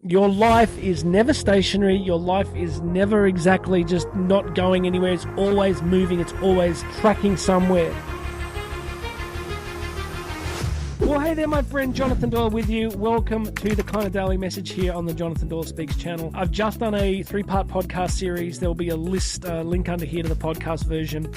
Your life is never stationary. Your life is never exactly just not going anywhere. It's always moving. It's always tracking somewhere. Well, hey there, my friend Jonathan Doyle with you. Welcome to the Kind of Daily Message here on the Jonathan Doyle Speaks channel. I've just done a 3-part podcast series. There will be a link under here to the podcast version.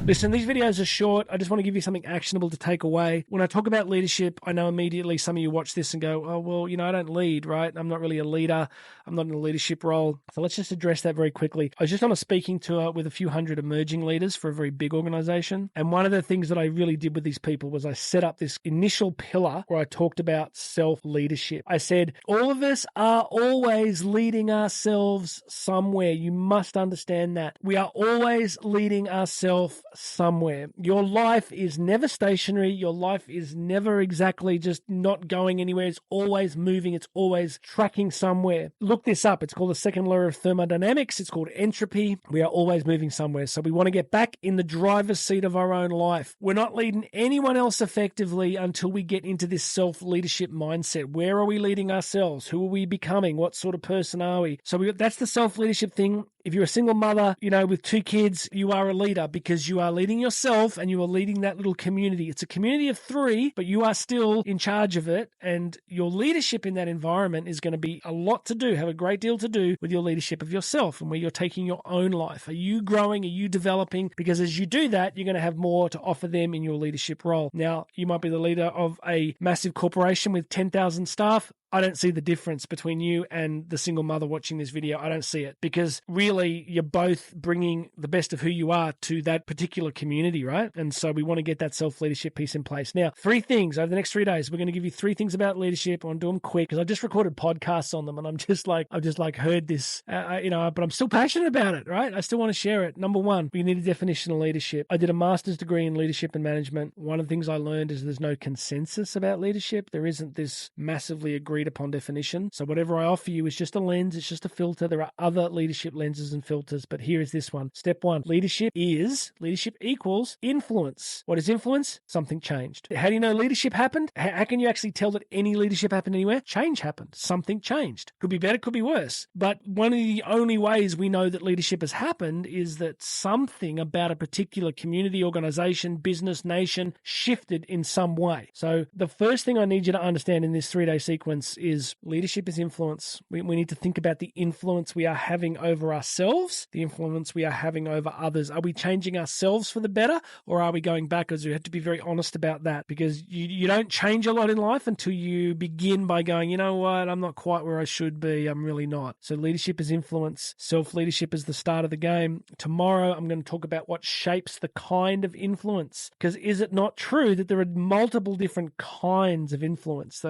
Listen, these videos are short. I just want to give you something actionable to take away. When I talk about leadership, I know immediately some of you watch this and go, oh, well, I don't lead, right? I'm not really a leader. I'm not in a leadership role. So let's just address that very quickly. I was just on a speaking tour with a few hundred emerging leaders for a very big organization. And one of the things that I really did with these people was I set up this initial pillar where I talked about self-leadership. I said, all of us are always leading ourselves somewhere. You must understand that. We are always leading ourselves somewhere. Your life is never stationary. Your life is never exactly just not going anywhere. It's always moving. It's always tracking somewhere. Look this up. It's called the second law of thermodynamics. It's called entropy. We are always moving somewhere. So we want to get back in the driver's seat of our own life. We're not leading anyone else effectively until we get into this self-leadership mindset. Where are we leading ourselves? Who are we becoming? What sort of person are we? So that's the self-leadership thing. If you're a single mother, with 2 kids, you are a leader because you are leading yourself and you are leading that little community. It's a community of 3, but you are still in charge of it. And your leadership in that environment is going to be a lot to do, have a great deal to do with your leadership of yourself and where you're taking your own life. Are you growing? Are you developing? Because as you do that, you're going to have more to offer them in your leadership role. Now, you might be the leader of a massive corporation with 10,000 staff. I don't see the difference between you and the single mother watching this video. I don't see it because really you're both bringing the best of who you are to that particular community, right? And so we want to get that self-leadership piece in place. Now, 3 things over the next 3 days. We're going to give you 3 things about leadership. I want to do them quick because I just recorded podcasts on them and I've just heard this, but I'm still passionate about it, right? I still want to share it. Number 1, we need a definition of leadership. I did a master's degree in leadership and management. One of the things I learned is there's no consensus about leadership. There isn't this massively agreed upon definition. So whatever I offer you is just a lens, it's just a filter. There are other leadership lenses and filters, but here is this one. Step 1, leadership equals influence. What is influence? Something changed. How do you know leadership happened? How can you actually tell that any leadership happened anywhere? Change happened. Something changed. Could be better, could be worse. But one of the only ways we know that leadership has happened is that something about a particular community, organization, business, nation shifted in some way. So the first thing I need you to understand in this 3-day sequence is leadership is influence. We need to think about the influence we are having over ourselves, the influence we are having over others. Are we changing ourselves for the better or are we going backwards? We have to be very honest about that because you don't change a lot in life until you begin by going, you know what, I'm not quite where I should be. I'm really not. So leadership is influence. Self-leadership is the start of the game. Tomorrow, I'm going to talk about what shapes the kind of influence because is it not true that there are multiple different kinds of influence?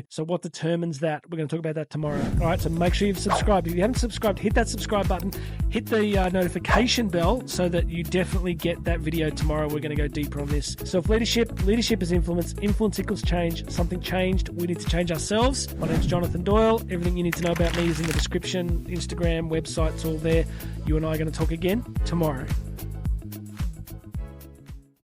So what determines that? We're going to talk about that tomorrow. All right, so make sure you've subscribed. If you haven't subscribed, hit that subscribe button, hit the notification bell so that you definitely get that video tomorrow. We're going to go deeper on this. Self-leadership, leadership is influence. Influence equals change. Something changed. We need to change ourselves. My name's Jonathan Doyle. Everything you need to know about me is in the description, Instagram, website, it's all there. You and I are going to talk again tomorrow.